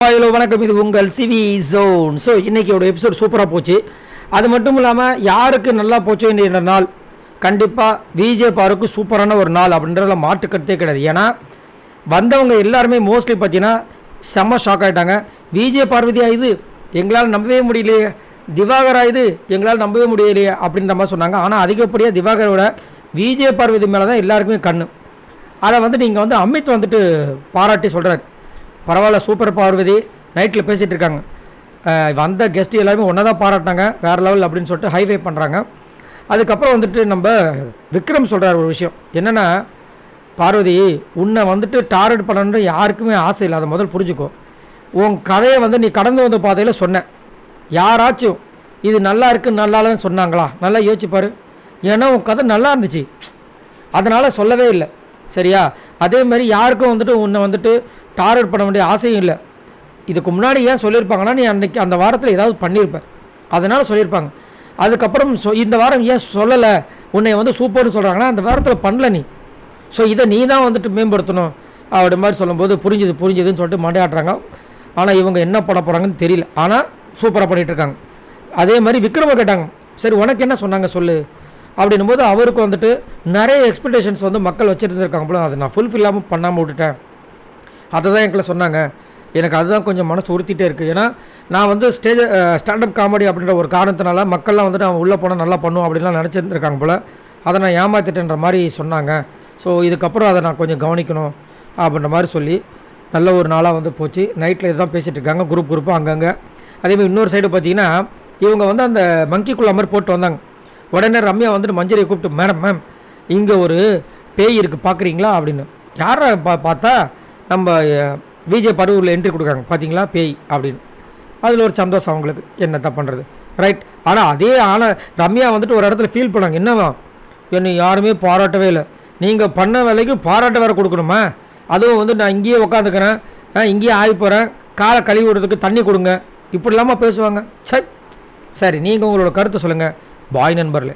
Hello வணக்கம், இது உங்கள் சிவி ஜோன். ஸோ இன்றைக்கியோட எபிசோட் சூப்பராக போச்சு. அது மட்டும் இல்லாமல் யாருக்கு நல்லா போச்சு என்ற நாள் கண்டிப்பாக விஜய் பாருக்கு சூப்பரான ஒரு நாள் அப்படின்றதுல மாற்றுக்கருத்தே கிடையாது. ஏன்னா வந்தவங்க எல்லாருமே மோஸ்ட்லி பார்த்தீங்கன்னா செம்ம ஷாக் ஆகிட்டாங்க. விஜய் பார்வதியா இது எங்களால் நம்பவே முடியலையே, திவாகரா இது எங்களால் நம்பவே முடியலையே அப்படின்ற மாதிரி சொன்னாங்க. ஆனால் அதிகப்படியாக திவாகரோட விஜய் பார்வதி மேலே தான் எல்லாருக்குமே கண்ணு. அதை நீங்கள் அமித் பாராட்டி சொல்கிறார், பரவாயில்ல சூப்பர் பார்வதி, நைட்டில் பேசிகிட்டு இருக்காங்க. வந்த கெஸ்ட்டு எல்லாருமே ஒன்றா தான் பாராட்டினாங்க, வேறு லெவல் அப்படின்னு சொல்லிட்டு ஹைஃபை பண்ணுறாங்க. அதுக்கப்புறம் நம்ம விக்ரம் சொல்கிறார் ஒரு விஷயம் என்னென்னா, பார்வதி உன்னை டார்கெட் பண்ணணுன்ற யாருக்குமே ஆசை இல்லை, அதை முதல் புரிஞ்சுக்கோ. உன் கதையை நீ கடந்து வந்த பாதையில் சொன்ன, யாராச்சும் இது நல்லா இருக்குது நல்லா இல்லைன்னு சொன்னாங்களா? நல்லா யோசிச்சுப்பார். ஏன்னா உன் கதை நல்லா இருந்துச்சு, அதனால் சொல்லவே இல்லை, சரியா? அதே மாதிரி யாருக்கும் உன்னை டார்கெட் பண்ண வேண்டிய ஆசையும் இல்லை. இதுக்கு முன்னாடி ஏன் சொல்லியிருப்பாங்கன்னா, நீ அன்றைக்கி அந்த வாரத்தில் ஏதாவது பண்ணியிருப்பேன், அதனால் சொல்லியிருப்பாங்க. அதுக்கப்புறம் இந்த வாரம் ஏன் சொல்லலை, உன்னை சூப்பர்னு சொல்கிறாங்கன்னா அந்த வாரத்தில் பண்ணல நீ. ஸோ இதை நீ தான் மேம்படுத்தணும் அப்படி மாதிரி சொல்லும்போது புரிஞ்சுதுன்னு சொல்லிட்டு மண்டையாட்டுறாங்க. ஆனால் இவங்க என்ன பண்ண போகிறாங்கன்னு தெரியல. ஆனால் சூப்பராக பண்ணிகிட்ருக்காங்க. அதே மாதிரி விக்ரம கேட்டாங்க, சரி உனக்கு என்ன சொன்னாங்க சொல்லு அப்படின்னும் போது அவருக்கு நிறைய எக்ஸ்பெக்டேஷன்ஸ் மக்கள் வச்சுருந்துருக்காங்க போல, அதை நான் ஃபுல்ஃபில்லாமல் பண்ணாமல் விட்டுட்டேன். அதை தான் எங்களை சொன்னாங்க. எனக்கு அதுதான் கொஞ்சம் மனசு உறுத்திட்டே இருக்குது. ஏன்னா நான் ஸ்டாண்டப் காமெடி அப்படின்ற ஒரு காரணத்தினால மக்கள்லாம் அவன் உள்ளே போனால் நல்லா பண்ணுவோம் அப்படின்லாம் நினச்சிருந்துருக்காங்க போல். அதை நான் ஏமாற்றிட்டேன்ற மாதிரி சொன்னாங்க. ஸோ இதுக்கப்புறம் அதை நான் கொஞ்சம் கவனிக்கணும் அப்படின்ற மாதிரி சொல்லி நல்ல ஒரு நாளாக போச்சு. நைட்டில் இதுதான் பேசிகிட்டு இருக்காங்க குரூப்பாக அங்கங்கே. அதேமாதிரி இன்னொரு சைடு பார்த்தீங்கன்னா இவங்க அந்த மங்கிக்குள்ள மாதிரி போட்டு வந்தாங்க. உடனே ரம்யா மஞ்சரியை கூப்பிட்டு, மேம் இங்கே ஒரு பேய் இருக்குது பார்க்குறீங்களா அப்படின்னு. யாரை பார்த்தா நம்ம விஜய் பருவூரில் என்ட்ரி கொடுக்குறாங்க, பார்த்தீங்களா பேய் அப்படின்னு. அதில் ஒரு சந்தோஷம் அவங்களுக்கு, என்னத்த பண்ணுறது, ரைட். ஆனால் ரம்யா ஒரு இடத்துல ஃபீல் பண்ணாங்க, என்னவா என்னை யாருமே பாராட்டவே இல்லை, நீங்கள் பண்ண வேலைக்கு பாராட்ட வேறு கொடுக்கணுமா? அதுவும் நான் இங்கேயே உட்காந்துக்கிறேன், இங்கேயே ஆகி போகிறேன், காலை கழுவி விடுறதுக்கு தண்ணி கொடுங்க, இப்படி இல்லாமல் பேசுவாங்க. சரி, நீங்கள் உங்களோட கருத்தை சொல்லுங்கள். பாய் நண்பர்களே.